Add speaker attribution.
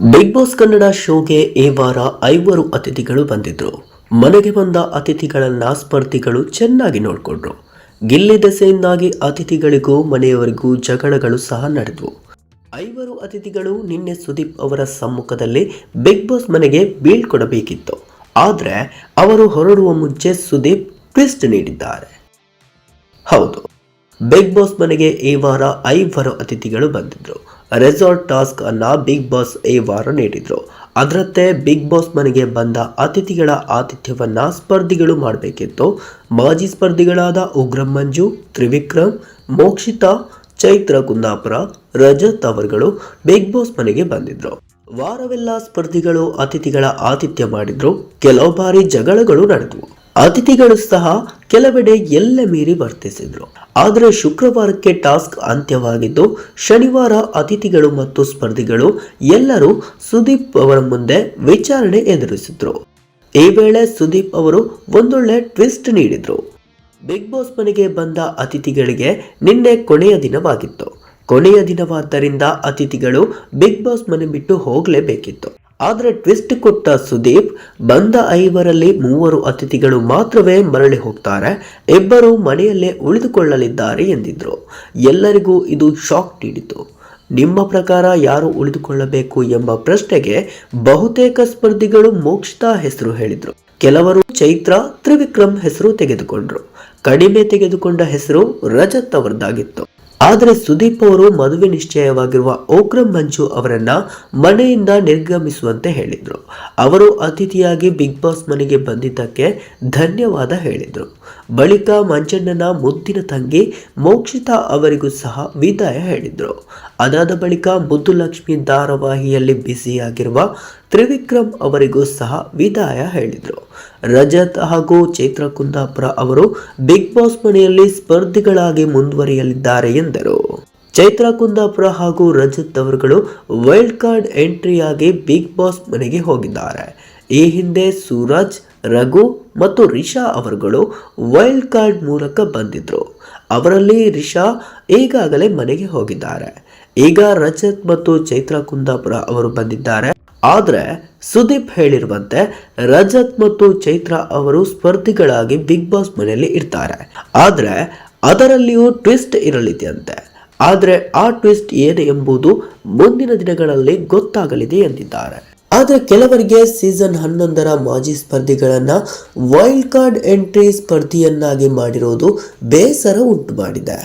Speaker 1: Big boss Kannada ಶೋಗೆ ಈ ವಾರ 5 ಅತಿಥಿಗಳು ಬಂದಿದ್ರು. ಮನೆಗೆ ಬಂದ ಅತಿಥಿಗಳನ್ನ ಸ್ಪರ್ಧಿಗಳು ಚೆನ್ನಾಗಿ ನೋಡಿಕೊಂಡ್ರು. ಗಿಲ್ಲಿ ದೆಸೆಯಿಂದಾಗಿ ಅತಿಥಿಗಳಿಗೂ ಮನೆಯವರಿಗೂ ಜಗಳಗಳು ಸಹ ನಡೆದವು. 5 ಅತಿಥಿಗಳು ನಿನ್ನೆ ಸುದೀಪ್ ಅವರ ಸಮ್ಮುಖದಲ್ಲಿ ಬಿಗ್ ಬಾಸ್ ಮನೆಗೆ ಬೀಳ್ಕೊಡಬೇಕಿತ್ತು. ಆದರೆ ಅವರು ಹೊರಡುವ ಮುಂಚೆ ಸುದೀಪ್ ಟ್ವಿಸ್ಟ್ ನೀಡಿದ್ದಾರೆ. ಹೌದು, ಬಿಗ್ ಬಾಸ್ ಮನೆಗೆ ಈ ವಾರ 5 ಅತಿಥಿಗಳು ಬಂದಿದ್ರು. ರೆಸಾರ್ಟ್ ಟಾಸ್ಕ್ ಅನ್ನ ಬಿಗ್ ಬಾಸ್ ಈ ವಾರ ನೀಡಿದ್ರು. ಅದರಂತೆ ಬಿಗ್ ಬಾಸ್ ಮನೆಗೆ ಬಂದ ಅತಿಥಿಗಳ ಆತಿಥ್ಯವನ್ನ ಸ್ಪರ್ಧಿಗಳು ಮಾಡಬೇಕಿತ್ತು. ಮಾಜಿ ಸ್ಪರ್ಧಿಗಳಾದ ಉಗ್ರಂ ಮಂಜು, ತ್ರಿವಿಕ್ರಮ್, ಮೋಕ್ಷಿತಾ, ಚೈತ್ರ ಕುಂದಾಪುರ, ರಜತ್ ಅವರುಗಳು ಬಿಗ್ ಬಾಸ್ ಮನೆಗೆ ಬಂದಿದ್ರು. ವಾರವೆಲ್ಲ ಸ್ಪರ್ಧಿಗಳು ಅತಿಥಿಗಳ ಆತಿಥ್ಯ ಮಾಡಿದ್ರು. ಕೆಲವು ಬಾರಿ ಜಗಳಗಳು ನಡೆದವು. ಅತಿಥಿಗಳು ಸಹ ಕೆಲವೆಡೆ ಎಲ್ಲ ಮೀರಿ ವರ್ತಿಸಿದ್ರು. ಆದರೆ ಶುಕ್ರವಾರಕ್ಕೆ ಟಾಸ್ಕ್ ಅಂತ್ಯವಾಗಿದ್ದು, ಶನಿವಾರ ಅತಿಥಿಗಳು ಮತ್ತು ಸ್ಪರ್ಧಿಗಳು ಎಲ್ಲರೂ ಸುದೀಪ್ ಅವರ ಮುಂದೆ ವಿಚಾರಣೆ ಎದುರಿಸಿದ್ರು. ಈ ವೇಳೆ ಸುದೀಪ್ ಅವರು ಒಂದೊಳ್ಳೆ ಟ್ವಿಸ್ಟ್ ನೀಡಿದ್ರು. ಬಿಗ್ ಬಾಸ್ ಮನೆಗೆ ಬಂದ ಅತಿಥಿಗಳಿಗೆ ನಿನ್ನೆ ಕೊನೆಯ ದಿನವಾಗಿತ್ತು. ಕೊನೆಯ ದಿನವಾದ್ದರಿಂದ ಅತಿಥಿಗಳು ಬಿಗ್ ಬಾಸ್ ಮನೆ ಬಿಟ್ಟು ಹೋಗಲೇಬೇಕಿತ್ತು. ಆದರೆ ಟ್ವಿಸ್ಟ್ ಕೊಟ್ಟ ಸುದೀಪ್, ಬಂದ 5ರಲ್ಲಿ 3 ಅತಿಥಿಗಳು ಮಾತ್ರವೇ ಮರಳಿ ಹೋಗ್ತಾರೆ, 2 ಮನೆಯಲ್ಲೇ ಉಳಿದುಕೊಳ್ಳಲಿದ್ದಾರೆ ಎಂದಿದ್ರು. ಎಲ್ಲರಿಗೂ ಇದು ಶಾಕ್ ನೀಡಿತು. ನಿಮ್ಮ ಪ್ರಕಾರ ಯಾರು ಉಳಿದುಕೊಳ್ಳಬೇಕು ಎಂಬ ಪ್ರಶ್ನೆಗೆ ಬಹುತೇಕ ಸ್ಪರ್ಧಿಗಳು ಮೋಕ್ಷಿತಾ ಹೆಸರು ಹೇಳಿದ್ರು. ಕೆಲವರು ಚೈತ್ರ, ತ್ರಿವಿಕ್ರಮ್ ಹೆಸರು ತೆಗೆದುಕೊಂಡ್ರು. ಕಡಿಮೆ ತೆಗೆದುಕೊಂಡ ಹೆಸರು ರಜತ್ ಅವರದಾಗಿತ್ತು. ಆದರೆ ಸುದೀಪ್ ಅವರು ಮದುವೆ ನಿಶ್ಚಯವಾಗಿರುವ ಉಗ್ರಂ ಮಂಜು ಅವರನ್ನ ಮನೆಯಿಂದ ನಿರ್ಗಮಿಸುವಂತೆ ಹೇಳಿದ್ರು. ಅವರು ಅತಿಥಿಯಾಗಿ ಬಿಗ್ ಬಾಸ್ ಮನೆಗೆ ಬಂದಿದ್ದಕ್ಕೆ ಧನ್ಯವಾದ ಹೇಳಿದ್ರು. ಬಳಿಕ ಮಂಜಣ್ಣನ ಮುದ್ದಿನ ತಂಗಿ ಮೋಕ್ಷಿತಾ ಅವರಿಗೂ ಸಹ ವಿದಾಯ ಹೇಳಿದ್ರು. ಅದಾದ ಬಳಿಕ ಮುದ್ದುಲಕ್ಷ್ಮಿ ಧಾರಾವಾಹಿಯಲ್ಲಿ ಬ್ಯುಸಿಯಾಗಿರುವ ತ್ರಿವಿಕ್ರಮ್ ಅವರಿಗೂ ಸಹ ವಿದಾಯ ಹೇಳಿದ್ರು. ರಜತ್ ಹಾಗೂ ಚೈತ್ರ ಕುಂದಾಪುರ ಅವರು ಬಿಗ್ ಬಾಸ್ ಮನೆಯಲ್ಲಿ ಸ್ಪರ್ಧಿಗಳಾಗಿ ಮುಂದುವರಿಯಲಿದ್ದಾರೆ ಎಂದರು. ಚೈತ್ರ ಕುಂದಾಪುರ ಹಾಗೂ ರಜತ್ ಅವರುಗಳು ವೈಲ್ಡ್ ಕಾರ್ಡ್ ಎಂಟ್ರಿಯಾಗಿ ಬಿಗ್ ಬಾಸ್ ಮನೆಗೆ ಹೋಗಿದ್ದಾರೆ. ಈ ಹಿಂದೆ ಸೂರಜ್, ರಘು ಮತ್ತು ರಿಷಾ ಅವರುಗಳು ವೈಲ್ಡ್ ಕಾರ್ಡ್ ಮೂಲಕ ಬಂದಿದ್ರು. ಅವರಲ್ಲಿ ರಿಷಾ ಈಗಾಗಲೇ ಮನೆಗೆ ಹೋಗಿದ್ದಾರೆ. ಈಗ ರಜತ್ ಮತ್ತು ಚೈತ್ರ ಕುಂದಾಪುರ ಅವರು ಬಂದಿದ್ದಾರೆ. ಆದರೆ ಸುದೀಪ್ ಹೇಳಿರುವಂತೆ ರಜತ್ ಮತ್ತು ಚೈತ್ರ ಅವರು ಸ್ಪರ್ಧಿಗಳಾಗಿ ಬಿಗ್ ಬಾಸ್ ಮನೆಯಲ್ಲಿ ಇರ್ತಾರೆ. ಆದರೆ ಅದರಲ್ಲಿಯೂ ಟ್ವಿಸ್ಟ್ ಇರಲಿದೆಯಂತೆ. ಆದರೆ ಆ ಟ್ವಿಸ್ಟ್ ಏನು ಎಂಬುದು ಮುಂದಿನ ದಿನಗಳಲ್ಲಿ ಗೊತ್ತಾಗಲಿದೆ ಎಂದಿದ್ದಾರೆ. ಆದರೆ ಕೆಲವರಿಗೆ ಸೀಸನ್ 11ರ ಮಾಜಿ ಸ್ಪರ್ಧಿಗಳನ್ನ ವೈಲ್ಡ್ ಕಾರ್ಡ್ ಎಂಟ್ರಿ ಸ್ಪರ್ಧಿಯನ್ನಾಗಿ ಮಾಡಿರುವುದು ಬೇಸರ ಉಂಟು ಮಾಡಿದೆ.